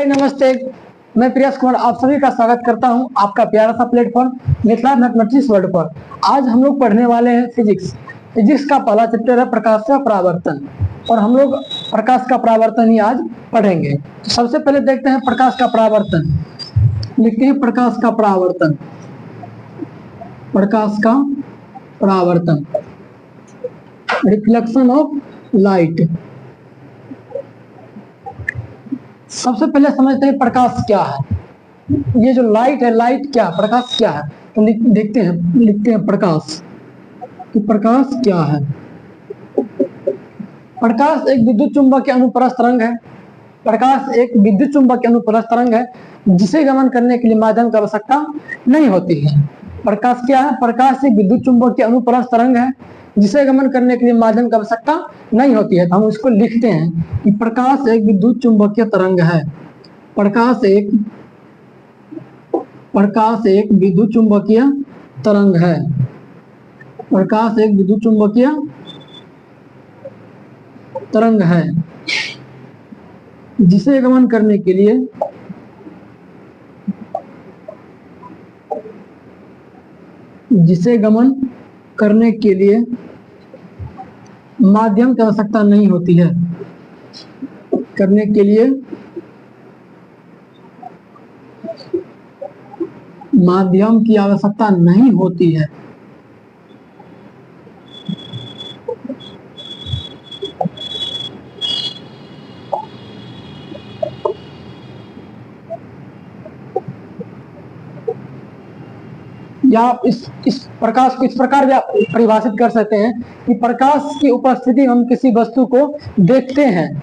हाय नमस्ते, मैं प्रियस कुमार आप सभी का स्वागत करता हूं आपका प्यारा सा प्लेटफॉर्म मिथिला मैथमेटिक्स वर्ल्ड पर। आज हम लोग पढ़ने वाले हैं फिजिक्स का पहला चैप्टर है प्रकाश का परावर्तन, और हम लोग प्रकाश का परावर्तन ही आज पढ़ेंगे। तो सबसे पहले देखते हैं प्रकाश का परावर्तन। लिखते हैं प्रकाश का परावर्तन। प्रकाश का परावर्तन, रिफ्लेक्शन ऑफ लाइट। सबसे पहले समझते हैं प्रकाश क्या है। ये जो लाइट है, लाइट क्या, प्रकाश क्या है, तो देखते हैं, लिखते हैं प्रकाश कि प्रकाश क्या है। प्रकाश एक विद्युत चुंबकीय अनुप्रस्थ तरंग है। प्रकाश एक विद्युत चुंबकीय अनुप्रस्थ तरंग है जिसे गमन करने के लिए माध्यम की आवश्यकता नहीं होती है। प्रकाश क्या है? प्रकाश एक विद्युत चुंबकीय अनुप्रस्थ तरंग है जिसे गमन करने के लिए माध्यम की आवश्यकता नहीं होती है। तो हम इसको लिखते हैं कि प्रकाश एक विद्युत चुंबकीय तरंग है। प्रकाश एक विद्युत चुंबकीय तरंग है। प्रकाश एक विद्युत चुंबकीय तरंग है जिसे गमन करने के लिए माध्यम की आवश्यकता नहीं होती है। करने के लिए माध्यम की आवश्यकता नहीं होती है। या आप इस प्रकाश को इस प्रकार परिभाषित कर सकते हैं कि प्रकाश की उपस्थिति में हम किसी वस्तु को देखते हैं।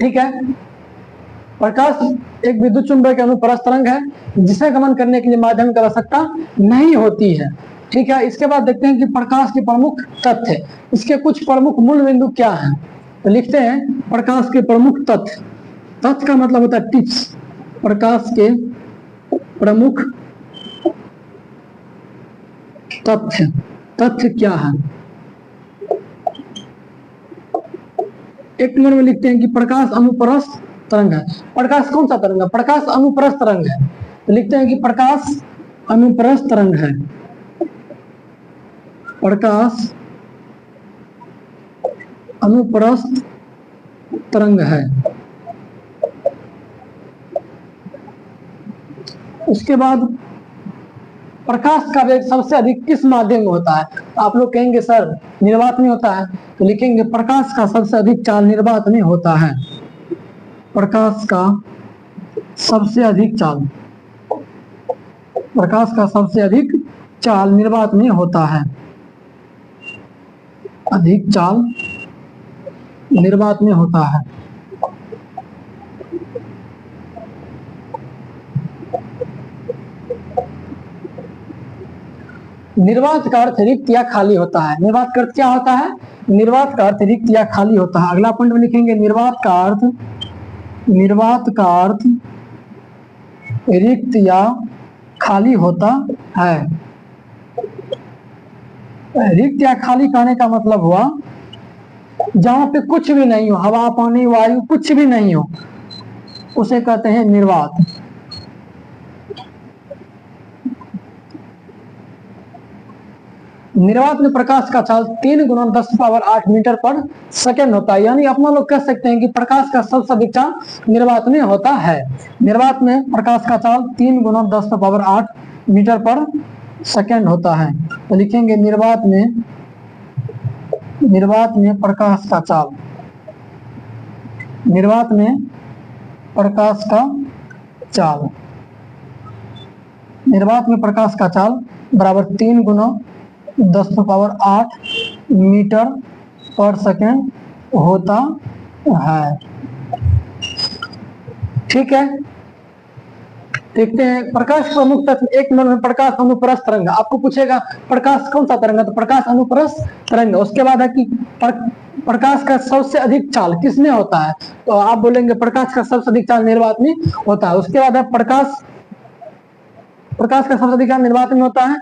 ठीक है, प्रकाश एक विद्युत चुंबकीय अनुप्रस्थ तरंग है जिसे गमन करने के लिए माध्यम की आवश्यकता नहीं होती है। ठीक है, इसके बाद देखते हैं कि प्रकाश के प्रमुख तथ्य, इसके कुछ प्रमुख मूल बिंदु क्या हैं। तो लिखते हैं प्रकाश के प्रमुख तथ्य। तथ्य का मतलब होता है टिप्स। प्रकाश के प्रमुख तथ्य क्या है? एक नंबर में लिखते हैं कि प्रकाश अनुप्रस्थ तरंग है। प्रकाश कौन सा तरंग है? प्रकाश अनुप्रस्थ तरंग है। तो लिखते हैं कि प्रकाश अनुप्रस्थ तरंग है। प्रकाश अनुप्रस्थ तरंग है। उसके बाद प्रकाश का वेग सबसे अधिक किस माध्यम में होता है? आप लोग कहेंगे सर निर्वात में होता है, तो लिखेंगे प्रकाश का सबसे अधिक चाल निर्वात में होता है। प्रकाश का सबसे अधिक चाल निर्वात में होता है। अधिक चाल निर्वात में होता है। निर्वात का अर्थ रिक्त या खाली होता है। निर्वात का अर्थ क्या होता है? निर्वात का अर्थ रिक्त या खाली होता है। अगला पॉइंट में लिखेंगे निर्वात का अर्थ रिक्त या खाली होता है। रिक्त या खाली कहने का मतलब हुआ जहां पे कुछ भी नहीं हो, हवा पानी वायु कुछ भी नहीं हो, उसे कहते हैं निर्वात। निर्वात में प्रकाश का चाल 3 × 10⁸ मीटर पर सेकेंड होता है। यानी अपना लोग कह सकते हैं कि प्रकाश का सबसे अधिक चाल निर्वात में होता है। निर्वात में प्रकाश का चाल 3 × 10⁸ मीटर पर सेकेंड होता है। तो लिखेंगे निर्वात में प्रकाश का चाल, निर्वात में प्रकाश का चाल बराबर 3 × 10⁸ मीटर पर सेकेंड होता है। ठीक है, देखते हैं प्रकाश प्रमुख तत्व। एक नंबर में प्रकाश अनुप्रस्थ तरंग। आपको पूछेगा प्रकाश कौन सा तरंग है, तो प्रकाश अनुप्रस्थ तरंग। उसके बाद है कि प्रकाश का सबसे अधिक चाल किसमें होता है, तो आप बोलेंगे प्रकाश का सबसे अधिक चाल निर्वात में होता है। उसके बाद है प्रकाश का सबसे अधिक चाल निर्वात में होता है।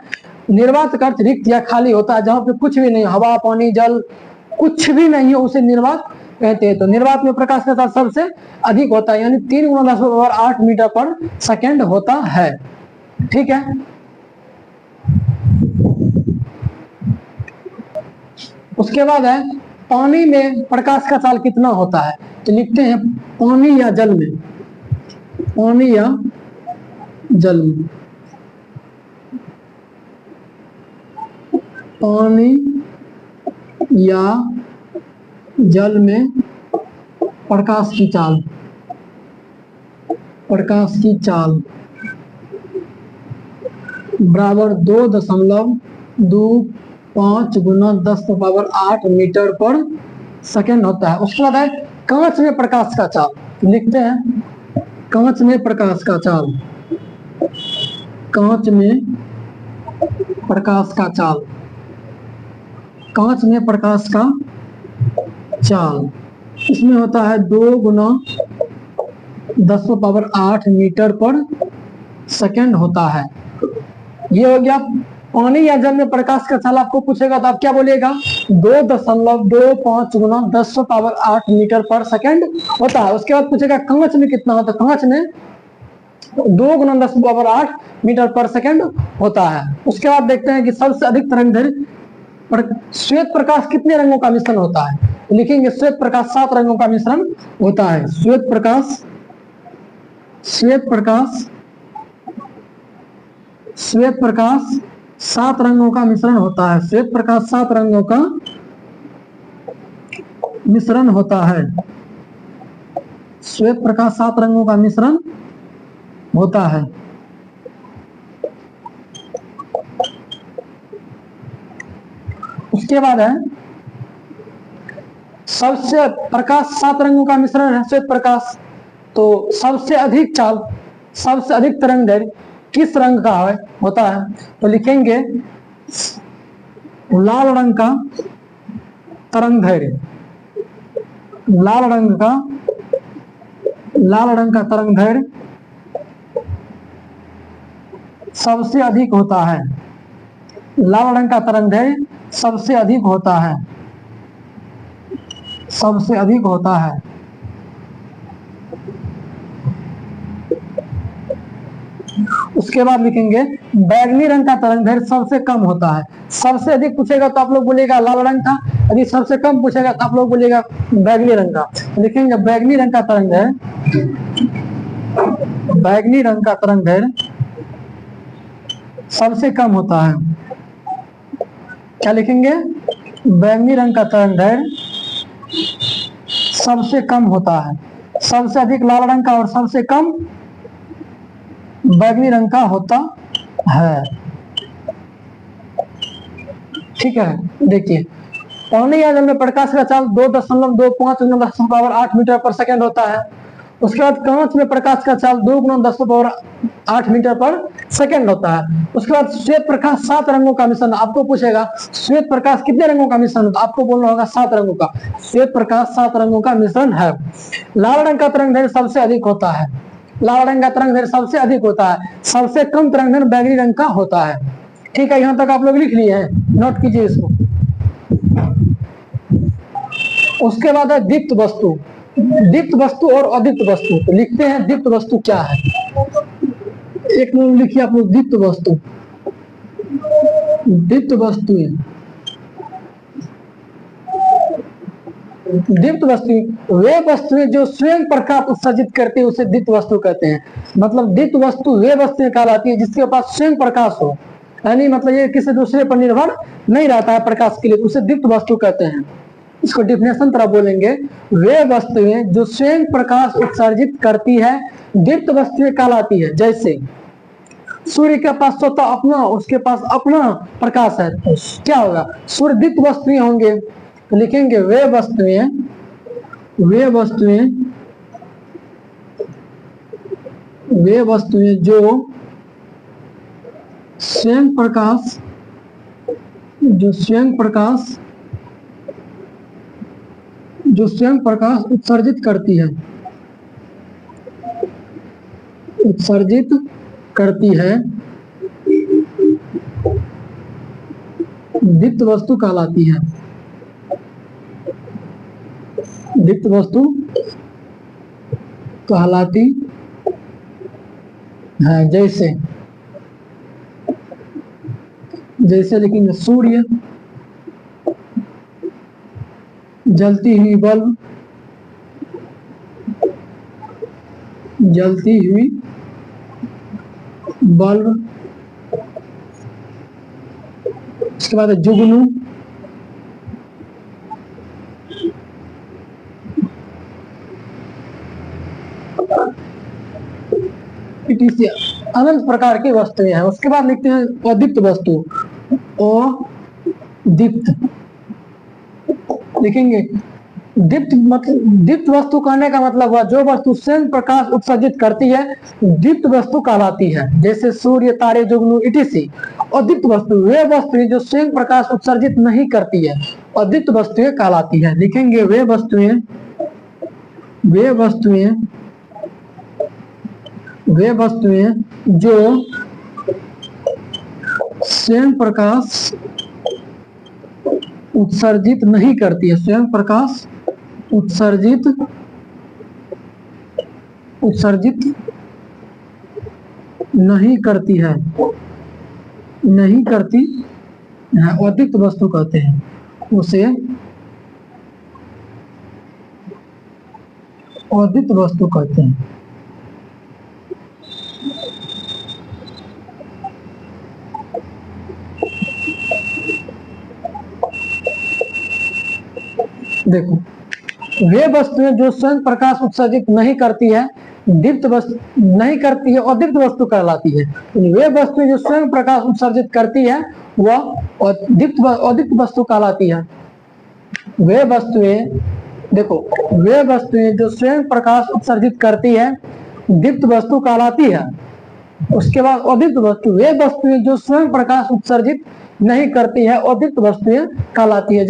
निर्वात का अर्थ रिक्त या खाली होता है, जहां पे कुछ भी नहीं, हवा पानी जल कुछ भी नहीं हो, उसे निर्वात कहते हैं। तो निर्वात में प्रकाश का चाल सबसे अधिक होता है, यानी 3 × 10⁸ मीटर पर सेकेंड होता है। ठीक है, उसके बाद है पानी में प्रकाश का चाल कितना होता है। तो लिखते हैं पानी या जल में, पानी या जल में, पानी या जल में प्रकाश की चाल, प्रकाश की चाल बराबर 2.25 × 10⁸ मीटर पर सेकेंड होता है। उसके बाद है कांच में प्रकाश का चाल। लिखते हैं कांच में प्रकाश का चाल, कांच में प्रकाश का चाल, कांच में प्रकाश का चाल इसमें होता है 2 × 10⁸ मीटर पर सेकेंड होता है। ये हो गया पानी या जल में प्रकाश का चाल। आपको पूछेगा तो आप क्या बोलिएगा, 2.25 × 10⁸ मीटर पर सेकेंड होता है। उसके बाद पूछेगा कांच में कितना होता है, कांच में 2 × 10⁸ मीटर पर सेकेंड होता है। उसके बाद देखते हैं कि सबसे अधिक तरंगदैर्घ्य श्वेत प्रकाश कितने रंगों का मिश्रण होता है। लिखेंगे श्वेत प्रकाश 7 रंगों का मिश्रण होता है। श्वेत प्रकाश 7 रंगों का मिश्रण होता है। श्वेत प्रकाश 7 रंगों का मिश्रण होता है। श्वेत प्रकाश 7 रंगों का मिश्रण होता है। उसके बाद है सबसे प्रकाश 7 रंगों का मिश्रण है श्वेत प्रकाश। तो सबसे अधिक चाल, सबसे अधिक तरंगदैर्घ्य किस रंग का होता है। तो लिखेंगे लाल रंग का तरंगदैर्घ्य, लाल रंग का तरंगदैर्घ्य सबसे अधिक होता है। लाल रंग का तरंगदैर्घ्य सबसे अधिक होता है, सबसे अधिक होता है। उसके बाद लिखेंगे बैगनी रंग का तरंगदैर्घ्य सबसे कम होता है। सबसे अधिक पूछेगा तो आप लोग बोलिएगा लाल रंग का, यदि सबसे कम पूछेगा तो आप लोग बोलिएगा बैगनी रंग का। लिखेंगे बैगनी रंग का तरंगदैर्घ्य, बैगनी रंग का तरंगदैर्घ्य सबसे कम होता है। क्या लिखेंगे, बैगनी रंग का तरंगदैर्घ्य सबसे कम होता है। सबसे अधिक लाल रंग का और सबसे कम बैगनी रंग का होता है। ठीक है, देखिए पानी या जल में प्रकाश का चाल 2.25 × 10⁸ मीटर पर सेकेंड होता है। उसके बाद कांच में प्रकाश का चाल 2 × 10⁸ मीटर पर सेकेंड होता है। उसके बाद श्वेत प्रकाश 7 रंगों का मिश्रण। आपको पूछेगा श्वेत प्रकाश कितने रंगों का मिश्रण होता है, आपको बोलना होगा 7 रंगों का। श्वेत प्रकाश 7 रंगों का मिश्रण है। लाल रंग का तरंगदैर्घ्य सबसे अधिक होता है, लाल रंग का तरंगदैर्घ्य सबसे अधिक होता है। सबसे कम तरंगदैर्घ्य बैगनी रंग का होता है। ठीक है, यहां तक आप लोग लिख लिए हैं, नोट कीजिए इसको। उसके बाद है दीप्त वस्तु, दीप्त वस्तु और अदीप्त वस्तु। तो लिखते हैं दीप्त वस्तु क्या है। एक नंबर लिखिए आप लोग दीप्त वस्तु। दीप्त वस्तुएं, दीप्त वस्तु वे वस्तुएं जो स्वयं प्रकाश उत्सर्जित करती है उसे दीप्त वस्तु कहते हैं। मतलब दीप्त वस्तु वे वस्तुएं कहलाती है जिसके पास स्वयं प्रकाश हो, यानी मतलब ये किसी दूसरे पर निर्भर नहीं रहता है प्रकाश के लिए, उसे दीप्त वस्तु कहते हैं। इसको डिफिनेशन तरह बोलेंगे, वे वस्तुएं जो स्वयं प्रकाश उत्सर्जित करती है दीप्त वस्तुएं कहलाती है। जैसे सूर्य के पास स्वतः अपना, उसके पास अपना प्रकाश है, तो क्या होगा, सूर्य दीप्त वस्तुएं होंगे। तो लिखेंगे वे वस्तुएं, वे वस्तुएं, वे वस्तुएं जो स्वयं प्रकाश, जो स्वयं प्रकाश, जो स्वयं प्रकाश उत्सर्जित करती है, उत्सर्जित करती है, दीप्त वस्तु कहलाती है, दीप्त वस्तु कहलाती है। जैसे जैसे लिखेंगे सूर्य, जलती हुई बल्ब, जलती हुई बल्ब, उसके बाद जुगनू, इटीसी अनंत प्रकार की वस्तुएं हैं। उसके बाद लिखते हैं अदीप्त वस्तु, अदीप्त लिखेंगे। दीप्त मतलब दीप्त वस्तु कहने का मतलब हुआ जो वस्तु स्वयं प्रकाश उत्सर्जित करती है दीप्त वस्तु कहलाती है। जैसे सूर्य, तारे, जुगनू इटीसी। अदीप्त वस्तु वे वस्तुएं जो स्वयं प्रकाश उत्सर्जित नहीं करती है अदीप्त वस्तुएं कहलाती है। लिखेंगे वे वस्तुएं जो स्वयं प्रकाश उत्सर्जित नहीं करती है, स्वयं प्रकाश उत्सर्जित नहीं करती है, अदीप्त वस्तु कहते हैं उसे, अदीप्त वस्तु कहते हैं। देखो वे वस्तुएं जो स्वयं प्रकाश उत्सर्जित नहीं करती है दीप्त वस्तु नहीं करती है अदीप्त वस्तु कहलाती है। वे वस्तुएं जो स्वयं प्रकाश उत्सर्जित करती है वह अदीप्त वस्तु कहलाती है। वे वस्तुएं देखो वे वस्तुएं जो स्वयं प्रकाश उत्सर्जित करती है दीप्त वस्तु कहलाती है। उसके बाद अदीप्त वस्तु वे वस्तुएं जो स्वयं प्रकाश उत्सर्जित नहीं करती है अदीप्त वस्तुएं कहलाती है।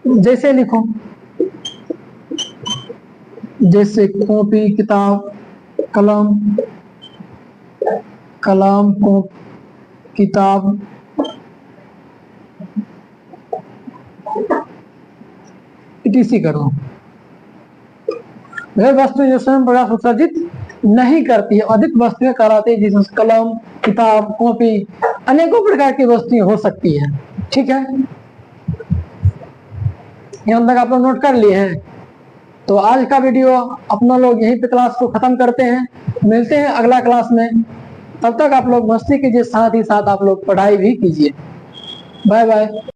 जैसे लिखो, जैसे कॉपी, किताब, कलम किताब, इटीसी करो। वह वस्तु जो स्वयं प्रकाश उत्सर्जित नहीं करती है अदीप्त वस्तुएं कहलाती है। जिसमें कलम, किताब, कॉपी अनेकों प्रकार की वस्तुएं हो सकती है। ठीक है, यहाँ तक आप लोग नोट कर लिए हैं। तो आज का वीडियो अपना लोग यहीं पे क्लास को खत्म करते हैं। मिलते हैं अगला क्लास में। तब तक आप लोग मस्ती कीजिए, साथ ही साथ आप लोग पढ़ाई भी कीजिए। Bye bye.